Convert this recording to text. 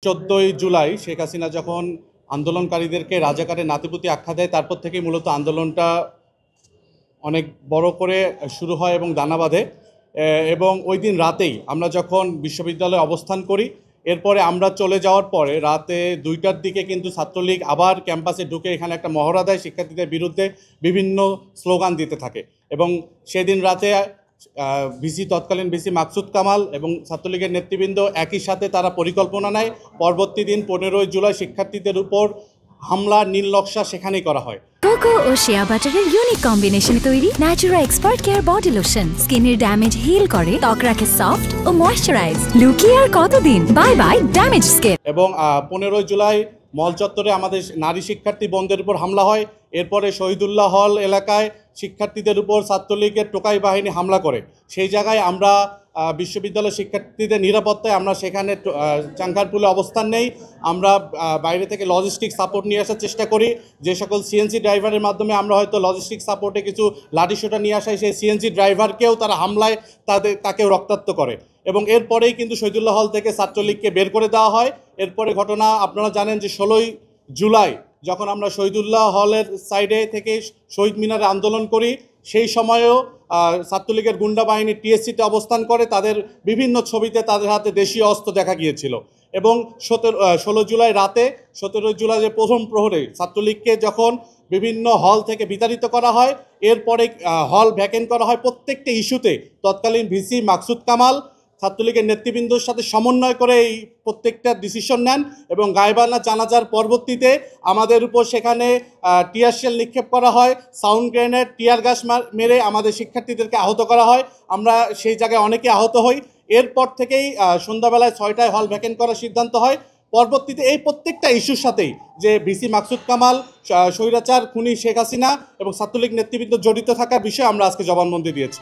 14ই জুলাই শেখ হাসিনা যখন আন্দোলনকারীদেরকে রাজাকারের নাতিপুতি আখ্যা দেয়, তারপর থেকেই মূলত আন্দোলনটা অনেক বড় করে শুরু হয় এবং দানা বাঁধে। এবং ওই দিন রাতেই আমরা যখন বিশ্ববিদ্যালয়ে অবস্থান করি, এরপরে আমরা চলে যাওয়ার পরে রাতে 2টার দিকে কিন্তু ছাত্রলীগ আবার ক্যাম্পাসে ঢুকে এখানে একটা মহড়া দেয়, শিক্ষার্থীদের বিরুদ্ধে বিভিন্ন স্লোগান দিতে থাকে। এবং সেদিন রাতে তৎকালীন ভিসি মাকসুদ কামাল এবং ছাত্রলীগের নেতৃবৃন্দ একই সাথে তারা পরিকল্পনা নেয়। পরবর্তী দিন 15ই জুলাই শিক্ষার্থীদের উপর হামলা নীল নকশা সেখানেই করা হয়। কোকো ও শিয়া বাটারের ইউনিক কম্বিনেশনে তৈরি Natura expert care body lotion স্কিনের ড্যামেজ হিল করে, ত্বক রাখে সফট ও ময়েশ্চারাইজ। লুকিয়ে আর কতদিন, বাই বাই ড্যামেজ স্কিন। এবং 15ই জুলাই মল চত্বরে আমাদের নারী শিক্ষার্থী বোনদের উপর হামলা হয়। এরপরে শহীদুল্লাহ হল এলাকায় শিক্ষার্থীদের উপর ছাত্রলীগের টোকাই বাহিনী হামলা করে। সেই জায়গায় আমরা বিশ্ববিদ্যালয় শিক্ষার্থীদের নিরাপত্তায় আমরা সেখানে চাঙ্কারপুলে অবস্থান নেই। আমরা বাইরে থেকে লজিস্টিক সাপোর্ট নিয়ে আসার চেষ্টা করি। যে সকল সিএনজি ড্রাইভারের মাধ্যমে আমরা হয়তো লজিস্টিক সাপোর্টে কিছু লাঠিসোঁটা নিয়ে আসাই, সেই সিএনজি ড্রাইভারকেও তারা হামলায় তাকেও রক্তাক্ত করে। এবং এরপরেই কিন্তু শহীদুল্লাহ হল থেকে ছাত্রলীগকে বের করে দেওয়া হয়। এরপরে ঘটনা আপনারা জানেন যে 16ই জুলাই যখন আমরা শহীদুল্লাহ হলের সাইডে থেকে শহীদ মিনারে আন্দোলন করি, সেই সময়েও ছাত্রলীগের গুন্ডা বাহিনী টিএসসিতে অবস্থান করে। তাদের বিভিন্ন ছবিতে তাদের হাতে দেশীয় অস্ত্র দেখা গিয়েছিল। এবং 16 জুলাই রাতে 17 জুলাই যে প্রথম প্রহরে ছাত্রলীগকে যখন বিভিন্ন হল থেকে বিতাড়িত করা হয়, এরপরে হল ভ্যাকেন্ট করা হয়। প্রত্যেকটা ইস্যুতে তৎকালীন ভিসি মাকসুদ কামাল ছাত্রলীগের নেতৃবৃন্দর সাথে সমন্বয় করে এই প্রত্যেকটা ডিসিশন নেন। এবং গায়েবানা জানাজার পরবর্তীতে আমাদের উপর সেখানে টিয়ার শেল নিক্ষেপ করা হয়, সাউন্ড গ্রেনেড, টিয়ার গ্যাস মেরে আমাদের শিক্ষার্থীদেরকে আহত করা হয়। আমরা সেই জায়গায় অনেকে আহত হই। এরপর থেকেই সন্ধ্যাবেলায় 6টায় হল ভ্যাকেন্ট করার সিদ্ধান্ত হয়। পরবর্তীতে এই প্রত্যেকটা ইস্যুর সাথেই যে ভিসি মাকসুদ কামাল, স্বৈরাচার খুনি শেখ হাসিনা এবং ছাত্রলীগ নেতৃবৃন্দ জড়িত থাকার বিষয়ে আমরা আজকে জবানবন্দি দিয়েছি।